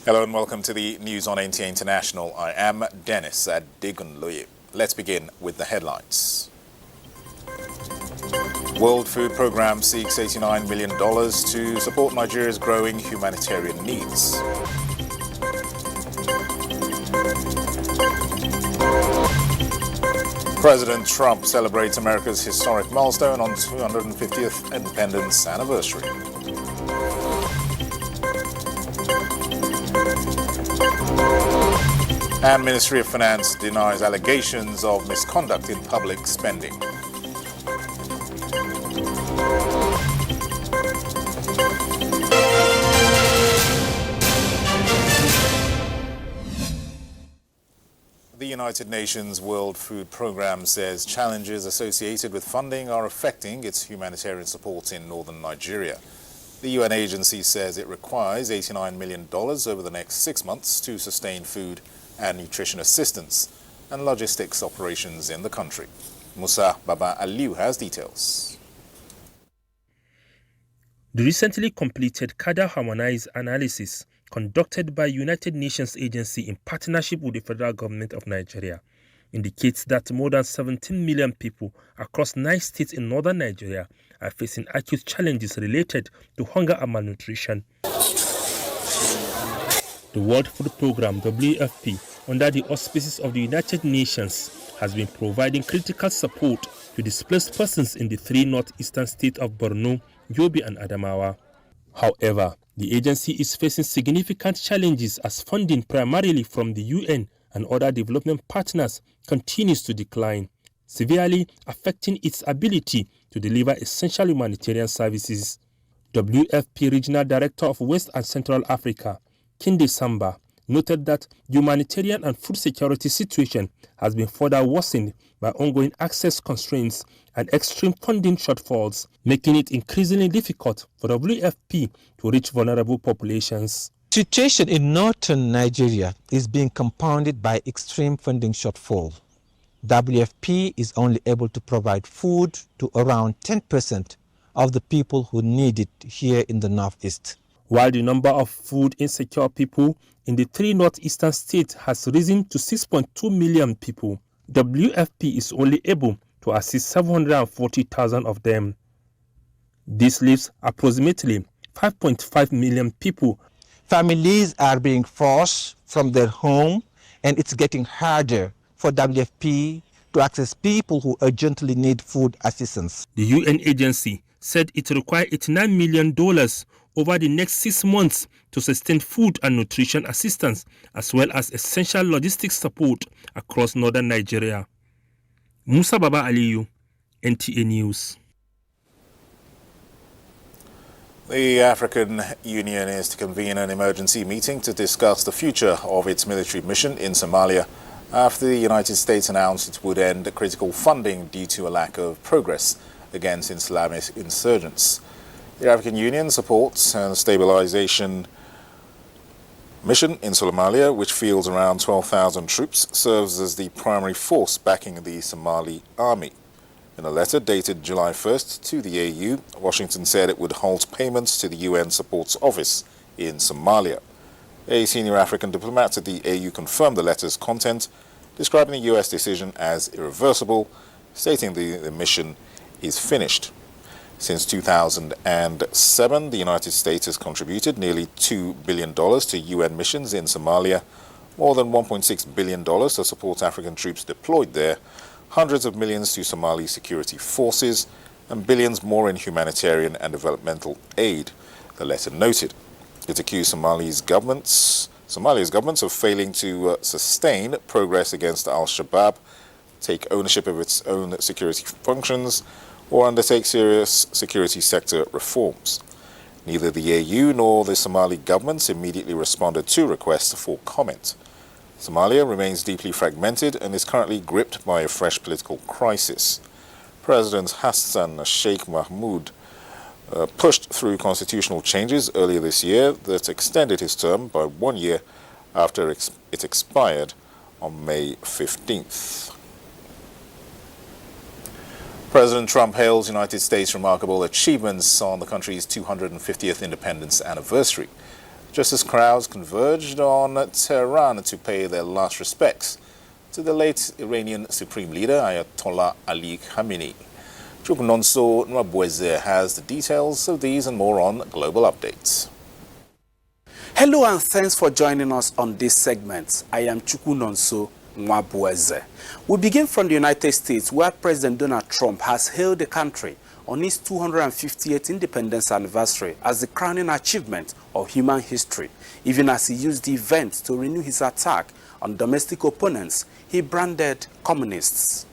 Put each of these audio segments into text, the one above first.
Hello and welcome to the news on NTA International. I am Dennis Adigunloye. Let's begin with the headlines. World Food Programme seeks $89 million to support Nigeria's growing humanitarian needs. President Trump celebrates America's historic milestone on 250th independence anniversary. And Ministry of Finance denies allegations of misconduct in public spending. The United Nations World Food Programme says challenges associated with funding are affecting its humanitarian support in northern Nigeria. The UN agency says it requires $89 million over the next 6 months to sustain food and nutrition assistance and logistics operations in the country. Musa Baba Aliu has details. The recently completed cadre harmonized analysis conducted by United Nations agency in partnership with the federal government of Nigeria indicates that more than 17 million people across 9 states in northern Nigeria are facing acute challenges related to hunger and malnutrition. The World Food Programme, WFP, under the auspices of the United Nations, has been providing critical support to displaced persons in the 3 northeastern states of Borno, Yobe and Adamawa. However, the agency is facing significant challenges as funding primarily from the UN and other development partners continues to decline, severely affecting its ability to deliver essential humanitarian services. WFP Regional Director of West and Central Africa, Kinde Samba, noted that humanitarian and food security situation has been further worsened by ongoing access constraints and extreme funding shortfalls, making it increasingly difficult for WFP to reach vulnerable populations. The situation in northern Nigeria is being compounded by extreme funding shortfall. WFP is only able to provide food to around 10% of the people who need it here in the northeast. While the number of food insecure people in the 3 northeastern states has risen to 6.2 million people, WFP is only able to assist 740,000 of them. This leaves approximately 5.5 million people. Families are being forced from their home, and it's getting harder for WFP to access people who urgently need food assistance. The UN agency said it requires $89 million over the next 6 months to sustain food and nutrition assistance, as well as essential logistics support across northern Nigeria. Musa Baba Aliyu, NTA News. The African Union is to convene an emergency meeting to discuss the future of its military mission in Somalia after the United States announced it would end critical funding due to a lack of progress against Islamist insurgents. The African Union supports a stabilization mission in Somalia, which fields around 12,000 troops, serves as the primary force backing the Somali army. In a letter dated July 1st to the AU, Washington said it would halt payments to the UN Supports Office in Somalia. A senior African diplomat at the AU confirmed the letter's content, describing the US decision as irreversible, stating the mission is finished. Since 2007, the United States has contributed nearly $2 billion to UN missions in Somalia, more than $1.6 billion to support African troops deployed there, hundreds of millions to Somali security forces, and billions more in humanitarian and developmental aid, the letter noted. It accused Somalia's governments of failing to sustain progress against al-Shabaab, take ownership of its own security functions, or undertake serious security sector reforms. Neither the AU nor the Somali governments immediately responded to requests for comment. Somalia remains deeply fragmented and is currently gripped by a fresh political crisis. President Hassan Sheikh Mahmoud pushed through constitutional changes earlier this year that extended his term by 1 year after it expired on May 15th. President Trump hails United States' remarkable achievements on the country's 250th independence anniversary. just as crowds converged on Tehran to pay their last respects to the late Iranian Supreme Leader Ayatollah Ali Khamenei. Chukunonso Nwabweze has the details of these and more on Global Updates. Hello and thanks for joining us on this segment. I am Chukunonso Nwabweze. We begin from the United States, where President Donald Trump has hailed the country on its 258th independence anniversary as the crowning achievement of human history, even as he used the event to renew his attack on domestic opponents he branded communists.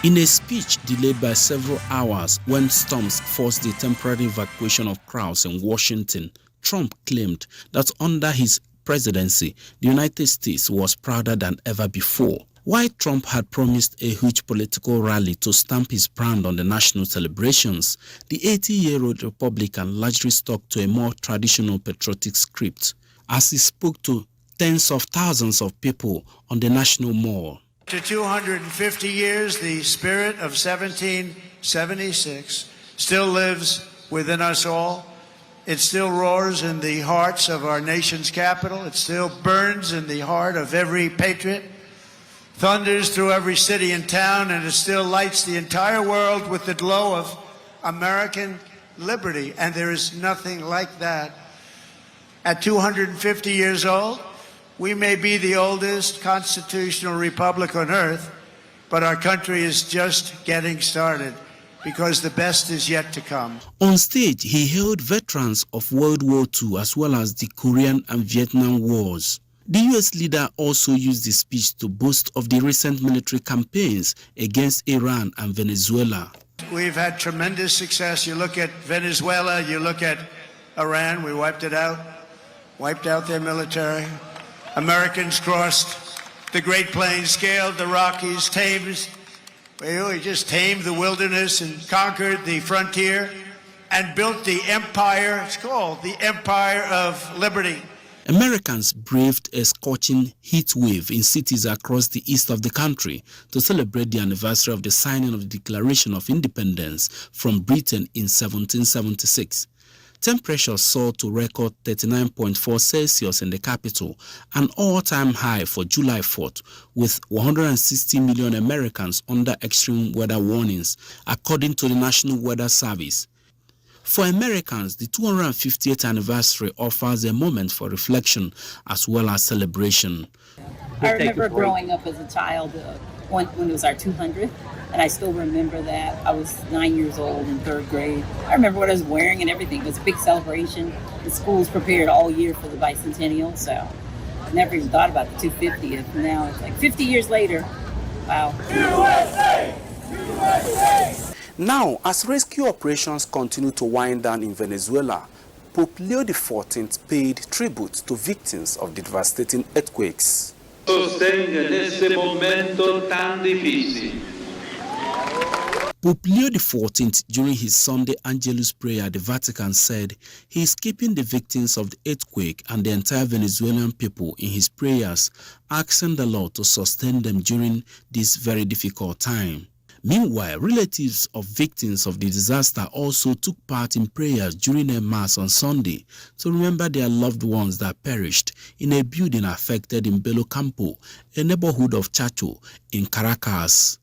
In a speech delayed by several hours when storms forced the temporary evacuation of crowds in Washington, Trump claimed that under his presidency, the United States was prouder than ever before. While Trump had promised a huge political rally to stamp his brand on the national celebrations, the 80-year-old Republican largely stuck to a more traditional patriotic script as he spoke to tens of thousands of people on the National Mall. To 250 years, the spirit of 1776 still lives within us all. It still roars in the hearts of our nation's capital. It still burns in the heart of every patriot, thunders through every city and town, and it still lights the entire world with the glow of American liberty. And there is nothing like that. At 250 years old, we may be the oldest constitutional republic on earth, but our country is just getting started because the best is yet to come. On stage, he hailed veterans of World War II as well as the Korean and Vietnam Wars. The U.S. leader also used the speech to boast of the recent military campaigns against Iran and Venezuela. We've had tremendous success. You look at Venezuela, you look at Iran, we wiped out their military. Americans crossed the Great Plains, scaled the Rockies, we just tamed the wilderness and conquered the frontier and built the empire. It's called the Empire of Liberty. Americans braved a scorching heat wave in cities across the east of the country to celebrate the anniversary of the signing of the Declaration of Independence from Britain in 1776. Temperatures soared to record 39.4 Celsius in the capital, an all-time high for July 4th, with 160 million Americans under extreme weather warnings, according to the National Weather Service. For Americans, the 250th anniversary offers a moment for reflection as well as celebration. I remember growing up as a child when it was our 200th, and I still remember that. I was 9 years old in third grade. I remember what I was wearing and everything. It was a big celebration. The school's prepared all year for the bicentennial, so I never even thought about the 250th. Now it's like 50 years later. Wow. USA! USA! Now, as rescue operations continue to wind down in Venezuela, Pope Leo XIV paid tribute to victims of the devastating earthquakes. Sostenga en este momento tan difícil. Pope Leo XIV, during his Sunday Angelus prayer at the Vatican, said he is keeping the victims of the earthquake and the entire Venezuelan people in his prayers, asking the Lord to sustain them during this very difficult time. Meanwhile, relatives of victims of the disaster also took part in prayers during a mass on Sunday to remember their loved ones that perished in a building affected in Belo Campo, a neighborhood of Chacho in Caracas.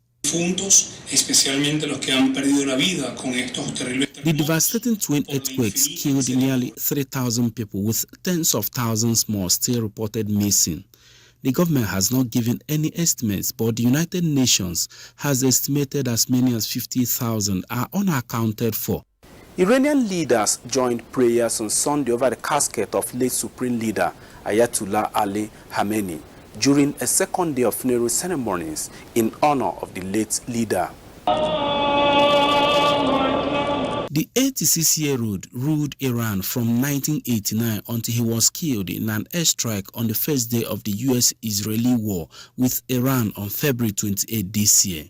The devastating twin earthquakes killed nearly 3,000 people, with tens of thousands more still reported missing. The government has not given any estimates, but the United Nations has estimated as many as 50,000 are unaccounted for. Iranian leaders joined prayers on Sunday over the casket of late Supreme Leader Ayatollah Ali Khamenei during a second day of funeral ceremonies in honor of the late leader. The 86-year-old ruled Iran from 1989 until he was killed in an airstrike on the first day of the U.S.-Israeli war with Iran on February 28 this year.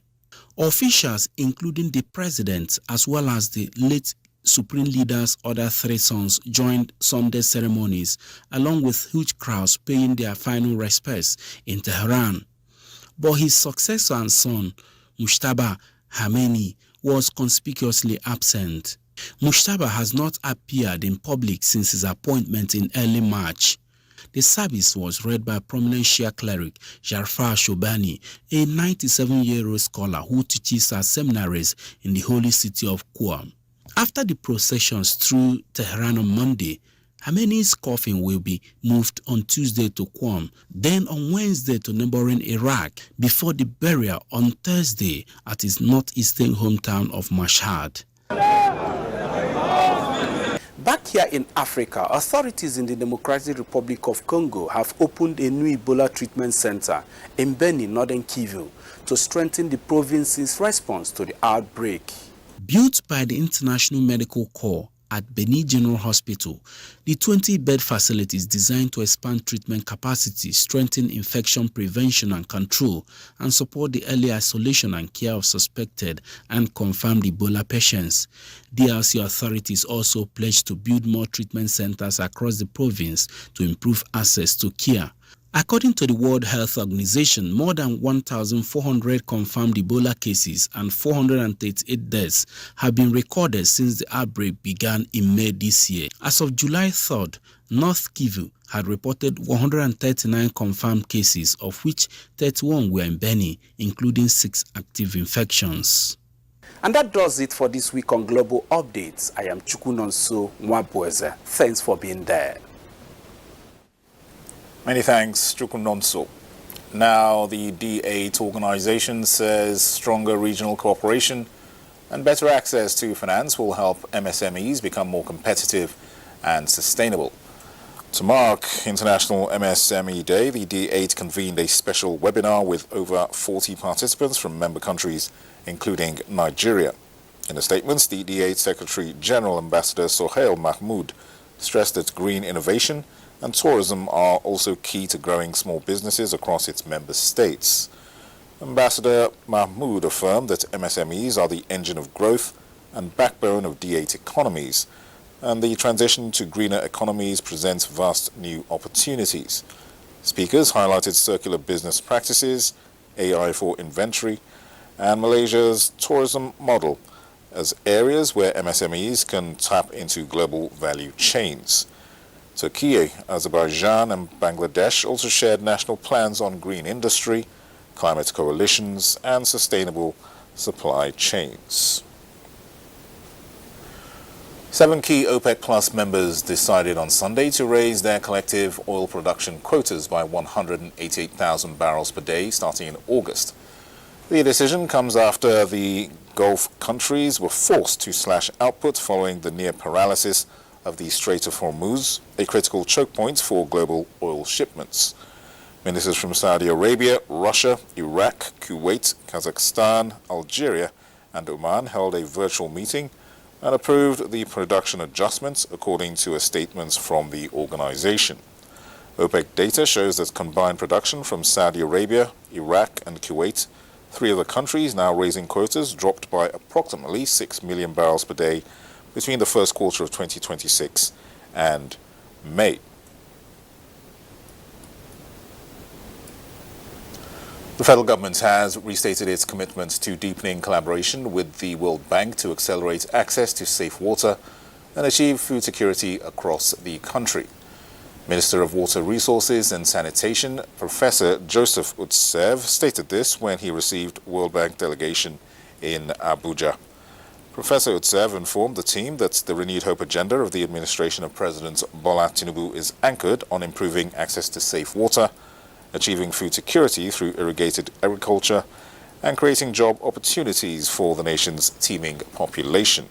Officials, including the president as well as the late Supreme Leader's other three sons, joined Sunday ceremonies, along with huge crowds paying their final respects in Tehran. But his successor and son, Mujtaba Khamenei, was conspicuously absent. Mushtaba has not appeared in public since his appointment in early March. The service was read by prominent Shia cleric Jarfar Shobani, a 97-year-old scholar who teaches at seminaries in the holy city of Qom. After the processions through Tehran on Monday, Khamenei's coffin will be moved on Tuesday to Qom, then on Wednesday to neighboring Iraq, before the burial on Thursday at his northeastern hometown of Mashhad. Back here in Africa, authorities in the Democratic Republic of Congo have opened a new Ebola treatment center in Beni, northern Kivu, to strengthen the province's response to the outbreak. Built by the International Medical Corps at Beni General Hospital, the 20-bed facility is designed to expand treatment capacity, strengthen infection prevention and control, and support the early isolation and care of suspected and confirmed Ebola patients. DRC authorities also pledged to build more treatment centers across the province to improve access to care. According to the World Health Organization, more than 1,400 confirmed Ebola cases and 438 deaths have been recorded since the outbreak began in May this year. As of July 3rd, North Kivu had reported 139 confirmed cases, of which 31 were in Beni, including 6 active infections. And that does it for this week on Global Updates. I am Chukunonso Nwabueze. Thanks for being there. Many thanks, Chukunonso. Now, the D8 organization says stronger regional cooperation and better access to finance will help MSMEs become more competitive and sustainable. To mark International MSME Day, the D8 convened a special webinar with over 40 participants from member countries, including Nigeria. In a statement, the D8 Secretary General Ambassador Sohail Mahmoud stressed that green innovation and tourism are also key to growing small businesses across its member states. Ambassador Mahmoud affirmed that MSMEs are the engine of growth and backbone of D8 economies, and the transition to greener economies presents vast new opportunities. Speakers highlighted circular business practices, AI for inventory, and Malaysia's tourism model as areas where MSMEs can tap into global value chains. Turkey, Azerbaijan, and Bangladesh also shared national plans on green industry, climate coalitions, and sustainable supply chains. 7 key OPEC Plus members decided on Sunday to raise their collective oil production quotas by 188,000 barrels per day starting in August. The decision comes after the Gulf countries were forced to slash output following the near paralysis of the Strait of Hormuz, a critical choke point for global oil shipments. Ministers from Saudi Arabia, Russia, Iraq, Kuwait, Kazakhstan, Algeria, and Oman held a virtual meeting and approved the production adjustments according to a statement from the organization. OPEC data shows that combined production from Saudi Arabia, Iraq, and Kuwait, 3 other countries now raising quotas, dropped by approximately 6 million barrels per day between the first quarter of 2026 and May. The federal government has restated its commitment to deepening collaboration with the World Bank to accelerate access to safe water and achieve food security across the country. Minister of Water Resources and Sanitation, Professor Joseph Utsev, stated this when he received World Bank delegation in Abuja. Professor Utsev informed the team that the renewed hope agenda of the administration of President Bola Tinubu is anchored on improving access to safe water, achieving food security through irrigated agriculture, and creating job opportunities for the nation's teeming population.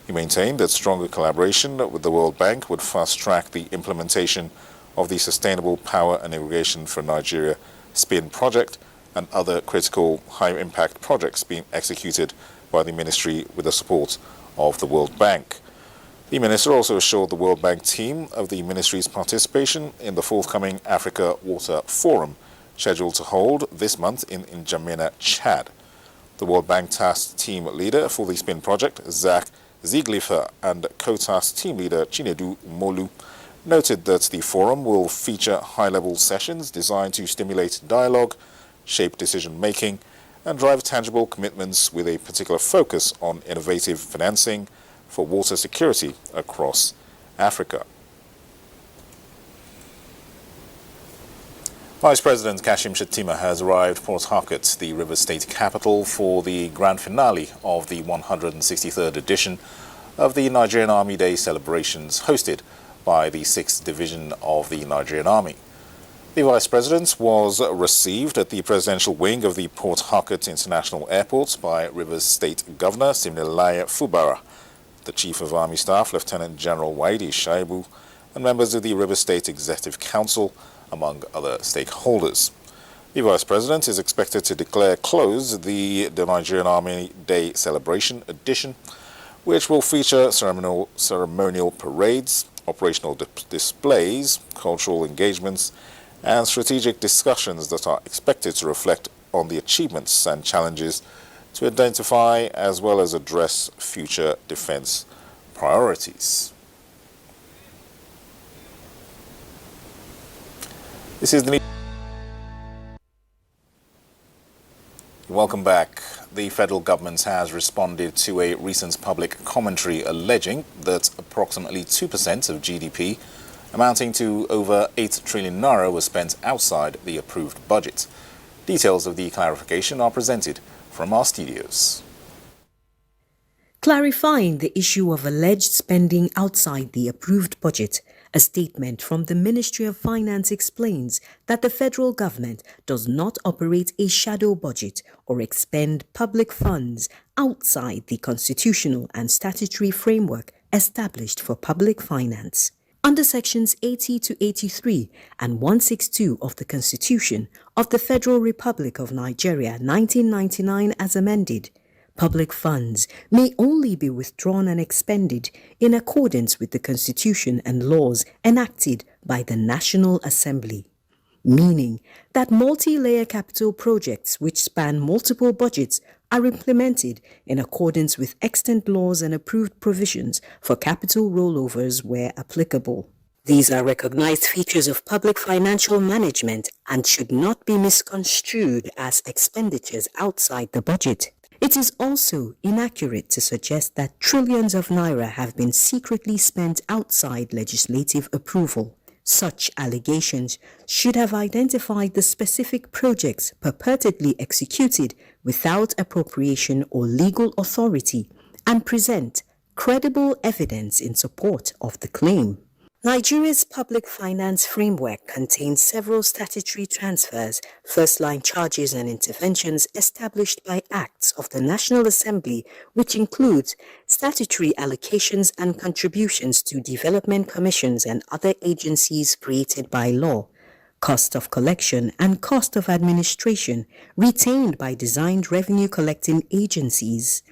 He maintained that stronger collaboration with the World Bank would fast-track the implementation of the Sustainable Power and Irrigation for Nigeria SPIN project and other critical high-impact projects being executed by the ministry with the support of the World Bank. The minister also assured the World Bank team of the ministry's participation in the forthcoming Africa Water Forum, scheduled to hold this month in N'Djamena, Chad. The World Bank task team leader for the SPIN project, Zach Zieglifer, and co-task team leader Chinedu Molu noted that the forum will feature high-level sessions designed to stimulate dialogue, shape decision-making, and drive tangible commitments with a particular focus on innovative financing, for water security across Africa. Vice President Kashim Shettima has arrived at Port Harcourt, the River State capital, for the grand finale of the 163rd edition of the Nigerian Army Day celebrations hosted by the 6th Division of the Nigerian Army. The Vice President was received at the presidential wing of the Port Harcourt International Airport by Rivers State Governor Siminalayi Fubara, the Chief of Army Staff Lieutenant General Waidi Shaibu, and members of the Rivers State Executive Council, among other stakeholders. The Vice President is expected to declare closed the Nigerian Army Day celebration edition, which will feature ceremonial parades, operational displays, cultural engagements, and strategic discussions that are expected to reflect on the achievements and challenges to identify as well as address future defense priorities. This is the Welcome back. The federal government has responded to a recent public commentary alleging that approximately 2% of GDP, amounting to over 8 trillion naira, was spent outside the approved budget. Details of the clarification are presented from our studios. Clarifying the issue of alleged spending outside the approved budget, a statement from the Ministry of Finance explains that the federal government does not operate a shadow budget or expend public funds outside the constitutional and statutory framework established for public finance. Under Sections 80 to 83 and 162 of the Constitution of the Federal Republic of Nigeria 1999 as amended, public funds may only be withdrawn and expended in accordance with the Constitution and laws enacted by the National Assembly, meaning that multi-layer capital projects which span multiple budgets are implemented in accordance with extant laws and approved provisions for capital rollovers where applicable. These are recognized features of public financial management and should not be misconstrued as expenditures outside the budget. It is also inaccurate to suggest that trillions of naira have been secretly spent outside legislative approval. Such allegations should have identified the specific projects purportedly executed without appropriation or legal authority and present credible evidence in support of the claim. Nigeria's public finance framework contains several statutory transfers, first-line charges and interventions established by acts of the National Assembly, which includes statutory allocations and contributions to development commissions and other agencies created by law, cost of collection and cost of administration retained by designed revenue-collecting agencies,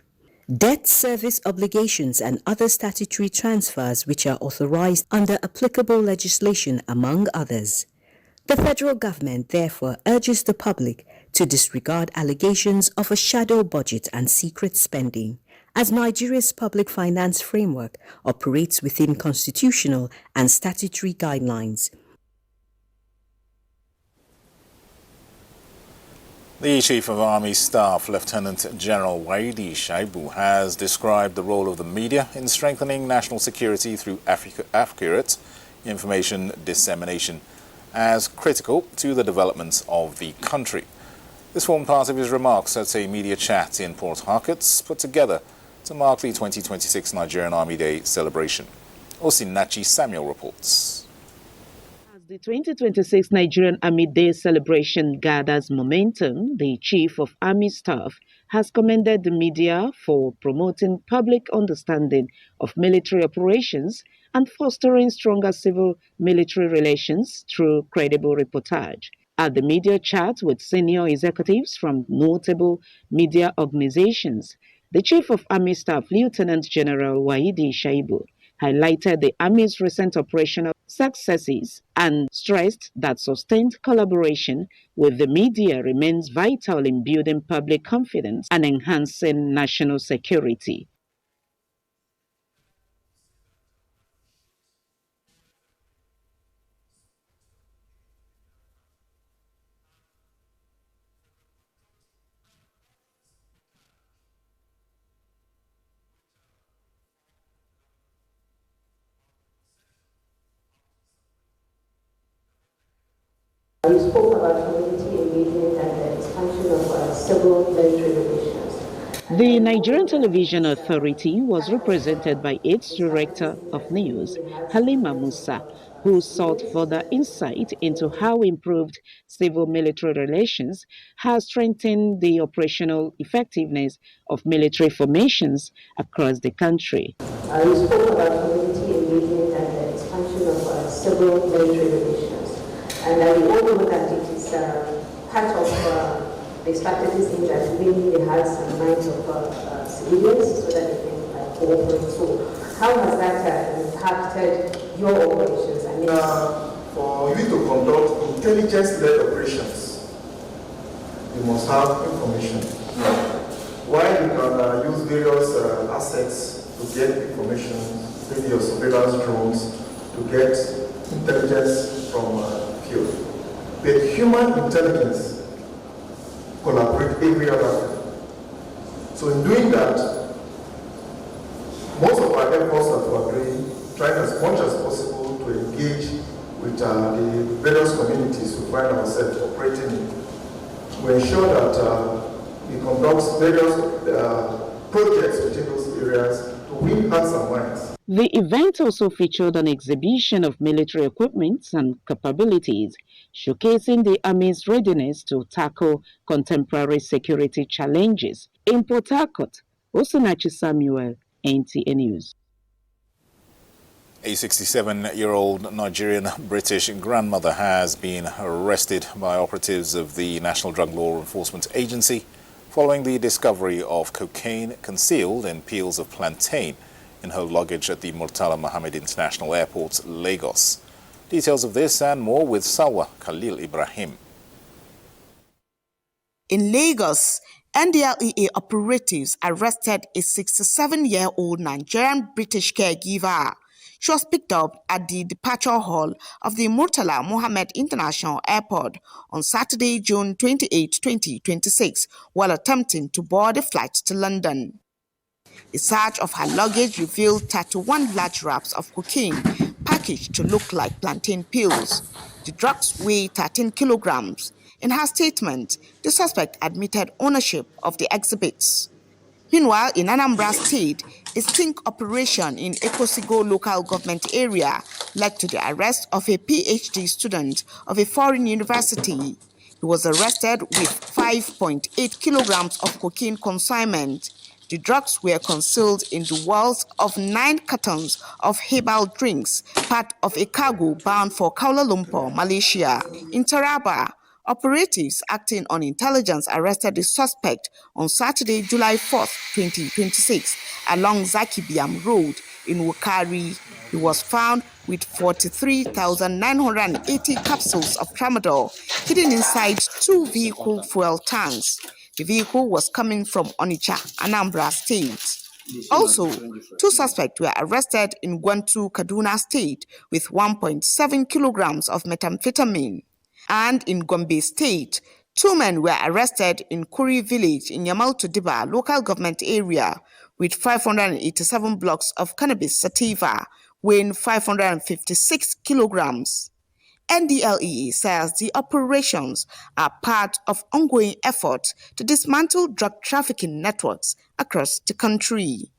debt service obligations and other statutory transfers which are authorized under applicable legislation, among others. The federal government therefore urges the public to disregard allegations of a shadow budget and secret spending, as Nigeria's public finance framework operates within constitutional and statutory guidelines. The Chief of Army Staff, Lieutenant General Waidi Shaibu, has described the role of the media in strengthening national security through accurate information dissemination as critical to the development of the country. This formed part of his remarks at a media chat in Port Harcourt put together to mark the 2026 Nigerian Army Day celebration. Osinachi Samuel reports. The 2026 Nigerian Army Day celebration gathers momentum. The Chief of Army Staff has commended the media for promoting public understanding of military operations and fostering stronger civil-military relations through credible reportage. At the media chat with senior executives from notable media organizations, the Chief of Army Staff, Lieutenant General Waidi Shaibu, highlighted the Army's recent operational successes and stressed that sustained collaboration with the media remains vital in building public confidence and enhancing national security. You spoke about community engagement and the expansion of civil military relations. The Nigerian Television Authority was represented by its Director of News, Halima Musa, who sought further insight into how improved civil-military relations has strengthened the operational effectiveness of military formations across the country. You spoke about community engagement and the expansion of civil military relations. And we all know that it is part of the strategies aimed at winning the hearts and minds of civilians so that they can cooperate. So how has that impacted your operations? For you to conduct intelligence-led operations, you must have information. While you can use various assets to get information, maybe your surveillance drones, to get intelligence from field. But human intelligence collaborate every other. So in doing that, most of our efforts that we are doing, trying as much as possible to engage with the various communities we find ourselves operating in. We ensure that we conduct various projects within those areas to win hearts and minds. The event also featured an exhibition of military equipment and capabilities, showcasing the Army's readiness to tackle contemporary security challenges. In Port Harcourt, Osinachi Samuel, NTA News. A 67-year-old Nigerian British grandmother has been arrested by operatives of the National Drug Law Enforcement Agency following the discovery of cocaine concealed in peels of plantain in her luggage at the Murtala Mohammed International Airport, Lagos. Details of this and more with Salwa Khalil Ibrahim. In Lagos, NDLEA operatives arrested a 67-year-old Nigerian British caregiver. She was picked up at the departure hall of the Murtala Mohammed International Airport on Saturday, June 28, 2026, while attempting to board a flight to London. A search of her luggage revealed 31 large wraps of cocaine packaged to look like plantain peels. The drugs weigh 13 kilograms. In her statement, the suspect admitted ownership of the exhibits. Meanwhile, in Anambra State, a sting operation in Ekosigo local government area led to the arrest of a PhD student of a foreign university. He was arrested with 5.8 kilograms of cocaine consignment. The drugs were concealed in the walls of 9 cartons of herbal drinks, part of a cargo bound for Kuala Lumpur, Malaysia. In Taraba, operatives acting on intelligence arrested the suspect on Saturday, July 4, 2026, along Zakibiam Road in Wukari. He was found with 43,980 capsules of tramadol hidden inside 2 vehicle fuel tanks. The vehicle was coming from Onitsha, Anambra State. Also, 2 suspects were arrested in Gwantu, Kaduna State with 1.7 kilograms of methamphetamine. And in Gombe State, 2 men were arrested in Kuri village in Yamal-Tudiba local government area with 587 blocks of cannabis sativa weighing 556 kilograms. NDLEA says the operations are part of ongoing efforts to dismantle drug trafficking networks across the country.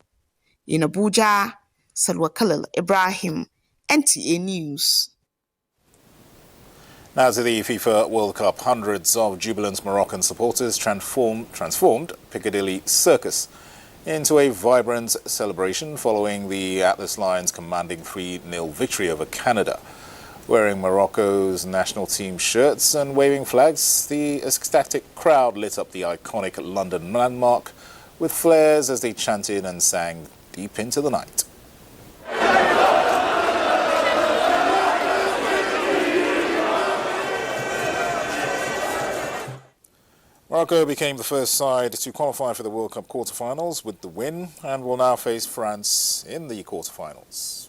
In Abuja, Salwa Khalil Ibrahim, NTA News. Now to the FIFA World Cup, hundreds of jubilant Moroccan supporters transformed Piccadilly Circus into a vibrant celebration following the Atlas Lions' commanding 3-0 victory over Canada. Wearing Morocco's national team shirts and waving flags, the ecstatic crowd lit up the iconic London landmark with flares as they chanted and sang deep into the night. Morocco became the first side to qualify for the World Cup quarterfinals with the win and will now face France in the quarterfinals.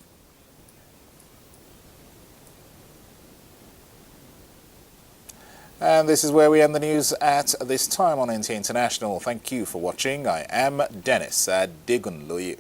And this is where we end the news at this time on NTA International. Thank you for watching. I am Dennis Adegunloye.